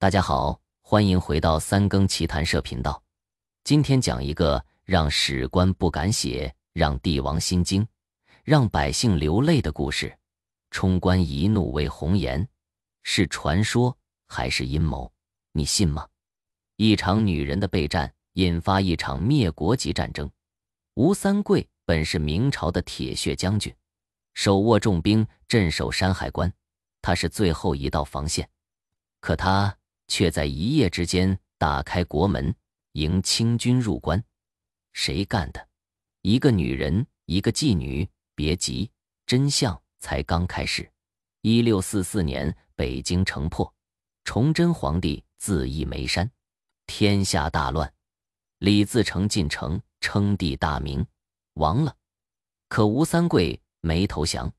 大家好，欢迎回到三更奇谈社频道。今天讲一个让史官不敢写，让帝王心惊，让百姓流泪的故事。冲冠一怒为红颜，是传说还是阴谋？你信吗？一场女人的备战，引发一场灭国级战争。吴三桂本是明朝的铁血将军，手握重兵镇守山海关，他是最后一道防线。可他却在一夜之间打开国门，迎清军入关。谁干的？一个女人，一个妓女。别急，真相才刚开始。1644年，北京城破，崇祯皇帝自缢眉山，天下大乱。李自成进城，称帝大明，亡了。可吴三桂没投降，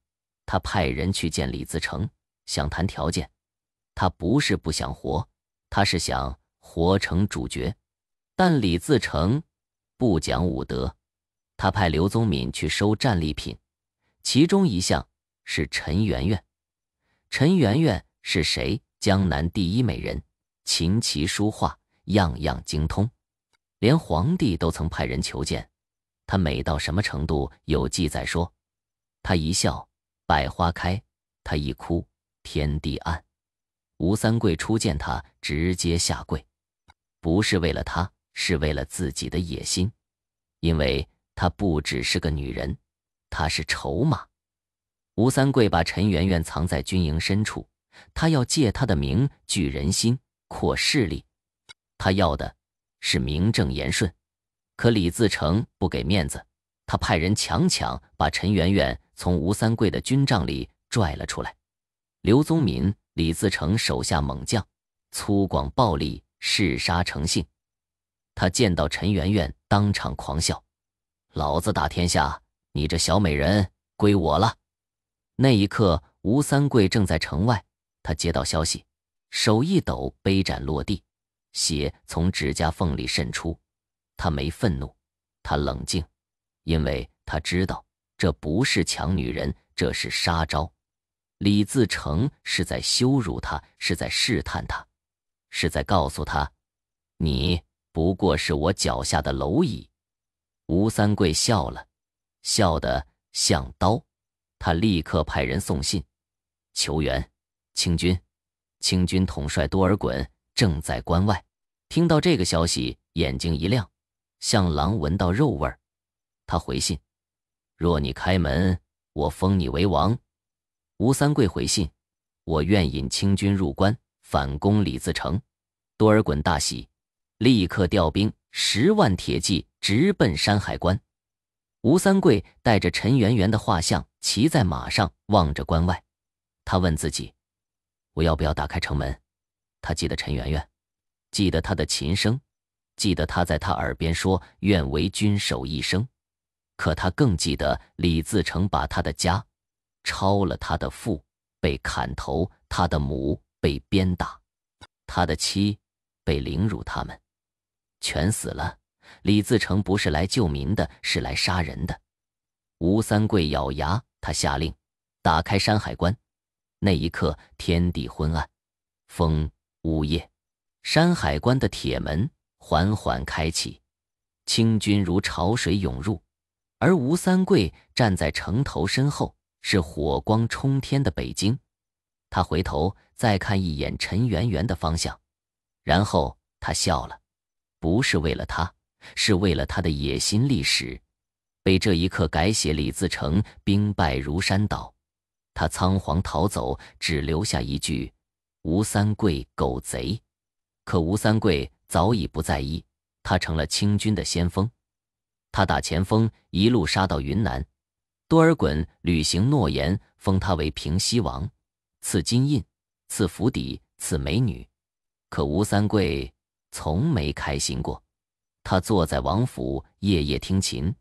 他派人去见李自成，想谈条件。他不是不想活，他是想活成主角。但李自成不讲武德，他派刘宗敏去收战利品，其中一项是陈圆圆。陈圆圆是谁？江南第一美人，琴棋书画样样精通，连皇帝都曾派人求见。她美到什么程度？有记载说，她一笑百花开，她一哭天地暗。吴三桂初见她，直接下跪，不是为了她，是为了自己的野心。因为她不只是个女人，她是筹码。吴三桂把陈圆圆藏在军营深处，他要借她的名聚人心，扩势力。他要的是名正言顺。可李自成不给面子，他派人强把陈圆圆从吴三桂的军帐里拽了出来。刘宗敏、李自成手下猛将，粗犷暴力，嗜杀成性。他见到陈圆圆，当场狂笑：老子打天下，你这小美人归我了。那一刻，吴三桂正在城外，他接到消息，手一抖，杯盏落地，血从指甲缝里渗出。他没愤怒，他冷静，因为他知道这不是抢女人，这是杀招。李自成是在羞辱他，是在试探他，是在告诉他，你不过是我脚下的蝼蚁。吴三桂笑了，笑得像刀。他立刻派人送信求援。清军统帅多尔衮正在关外。听到这个消息，眼睛一亮，像狼闻到肉味儿。他回信：若你开门，我封你为王。吴三桂回信：我愿引清军入关，反攻李自成。多尔衮大喜，立刻调兵10万铁骑直奔山海关。吴三桂带着陈圆圆的画像，骑在马上，望着关外。他问自己，我要不要打开城门？他记得陈圆圆，记得她的琴声，记得他在他耳边说愿为君守一生。可他更记得李自成把他的家抄了，他的父被砍头，他的母被鞭打，他的妻被凌辱，他们全死了。李自成不是来救民的，是来杀人的。吴三桂咬牙，他下令打开山海关。那一刻，天地昏暗，风呜咽，山海关的铁门缓缓开启，清军如潮水涌入，而吴三桂站在城头身后，是火光冲天的北京。他回头再看一眼陈圆圆的方向，然后他笑了，不是为了他，是为了他的野心历史。被这一刻改写，李自成兵败如山倒，他仓皇逃走，只留下一句：吴三桂狗贼。可吴三桂早已不在意，他成了清军的先锋。他打前锋，一路杀到云南。多尔衮履行诺言，封他为平西王，赐金印，赐府邸，赐美女。可吴三桂从没开心过。他坐在王府，夜夜听琴，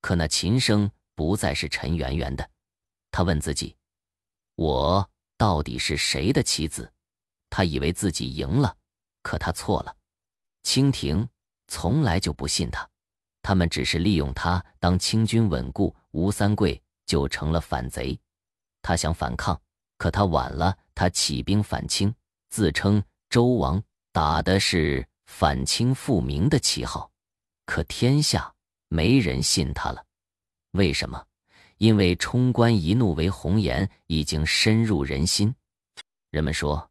可那琴声不再是陈圆圆的。他问自己，我到底是谁的妻子？他以为自己赢了，可他错了。清廷从来就不信他，他们只是利用他。当清军稳固，吴三桂就成了反贼。他想反抗，可他晚了。他起兵反清，自称周王打的是反清复明的旗号，可天下没人信他了。为什么？因为冲冠一怒为红颜已经深入人心。人们说，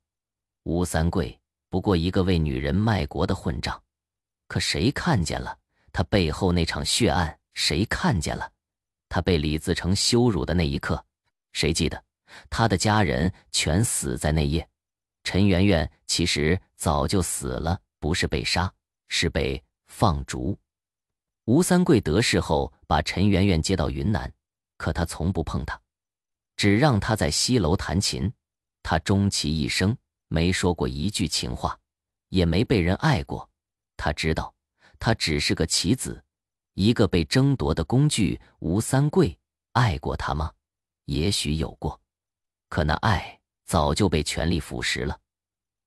吴三桂不过一个为女人卖国的混账，可谁看见了他背后那场血案？谁看见了他被李自成羞辱的那一刻？谁记得他的家人全死在那夜？陈圆圆其实早就死了，不是被杀，是被放逐。吴三桂得势后，把陈圆圆接到云南，可他从不碰她，只让她在西楼弹琴。他终其一生没说过一句情话，也没被人爱过。他知道，他只是个棋子，一个被争夺的工具。吴三桂爱过他吗？也许有过，可那爱早就被权力腐蚀了。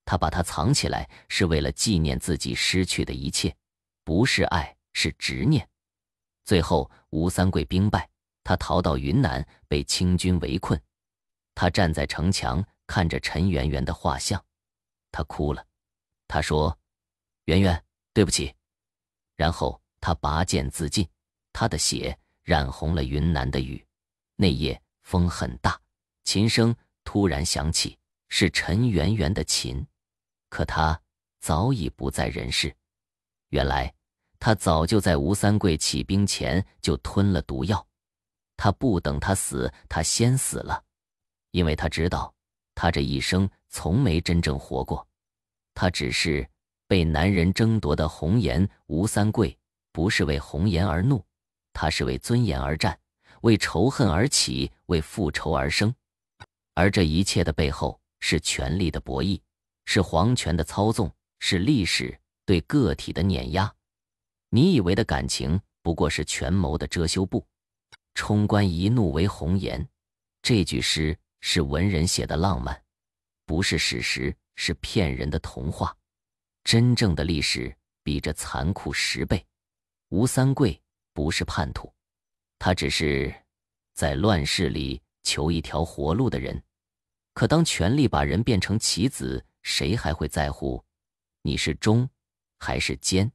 他把它藏起来，是为了纪念自己失去的一切，不是爱，是执念。最后吴三桂兵败，他逃到云南，被清军围困。他站在城墙，看着陈圆圆的画像，他哭了。他说：“圆圆，对不起。”然后他拔剑自尽，他的血染红了云南的雨。那夜风很大，琴声突然响起，是陈圆圆的琴，可他早已不在人世。原来他早就在吴三桂起兵前就吞了毒药，他不等他死，他先死了，因为他知道他这一生从没真正活过，他只是被男人争夺的红颜。吴三桂不是为红颜而怒，他是为尊严而战，为仇恨而起，为复仇而生。而这一切的背后是权力的博弈，是皇权的操纵，是历史对个体的碾压。你以为的感情不过是权谋的遮羞布。冲冠一怒为红颜，这句诗是文人写的浪漫，不是史实，是骗人的童话。真正的历史比这残酷10倍。吴三桂不是叛徒，他只是在乱世里求一条活路的人。可当权力把人变成棋子，谁还会在乎你是忠还是奸？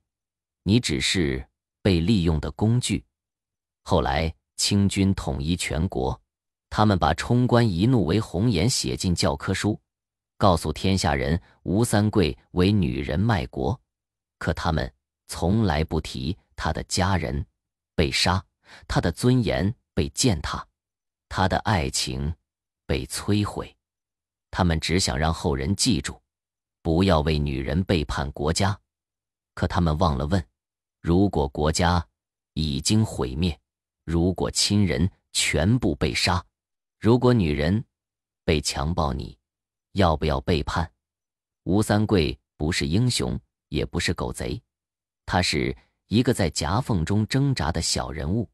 你只是被利用的工具。后来清军统一全国，他们把冲冠一怒为红颜写进教科书，告诉天下人吴三桂为女人卖国。可他们从来不提他的家人被杀，他的尊严被践踏，他的爱情被摧毁。他们只想让后人记住，不要为女人背叛国家。可他们忘了问，如果国家已经毁灭，如果亲人全部被杀，如果女人被强暴，你要不要背叛？吴三桂不是英雄，也不是狗贼，他是一个在夹缝中挣扎的小人物。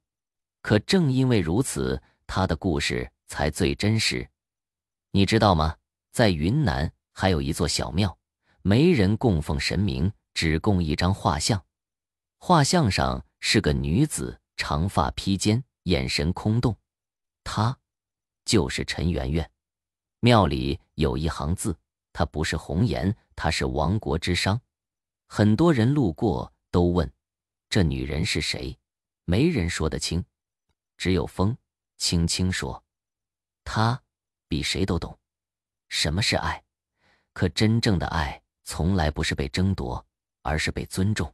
可正因为如此，他的故事才最真实。你知道吗？在云南还有一座小庙，没人供奉神明，只供一张画像。画像上是个女子，长发披肩，眼神空洞，她就是陈圆圆。庙里有一行字，她不是红颜，她是亡国之殇。很多人路过都问，这女人是谁？没人说得清，只有风轻轻说，她比谁都懂什么是爱。可真正的爱从来不是被争夺，而是被尊重。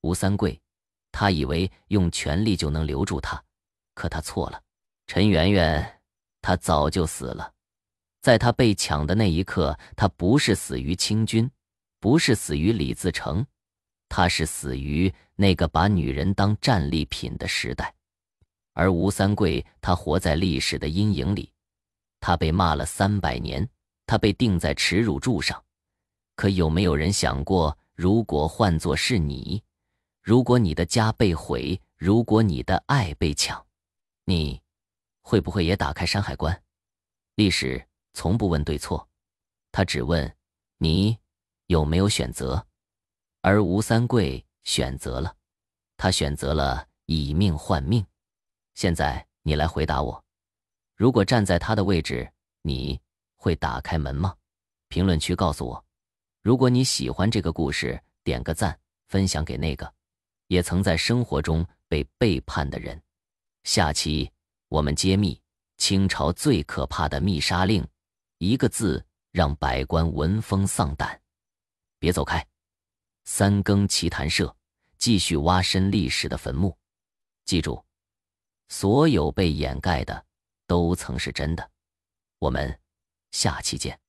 吴三桂，他以为用权力就能留住她，可他错了。陈圆圆，她早就死了。在她被抢的那一刻，她不是死于清军，不是死于李自成，她是死于那个把女人当战利品的时代。而吴三桂，他活在历史的阴影里，他被骂了300年，他被钉在耻辱柱上。可有没有人想过，如果换作是你，如果你的家被毁，如果你的爱被抢，你会不会也打开山海关？历史从不问对错，他只问你有没有选择。而吴三桂选择了，他选择了以命换命。现在你来回答我，如果站在他的位置，你会打开门吗？评论区告诉我。如果你喜欢这个故事，点个赞，分享给那个也曾在生活中被背叛的人。下期我们揭秘清朝最可怕的密杀令，一个字让百官闻风丧胆。别走开，三更奇谈社继续挖深历史的坟墓。记住，所有被掩盖的都曾是真的。我们下期见。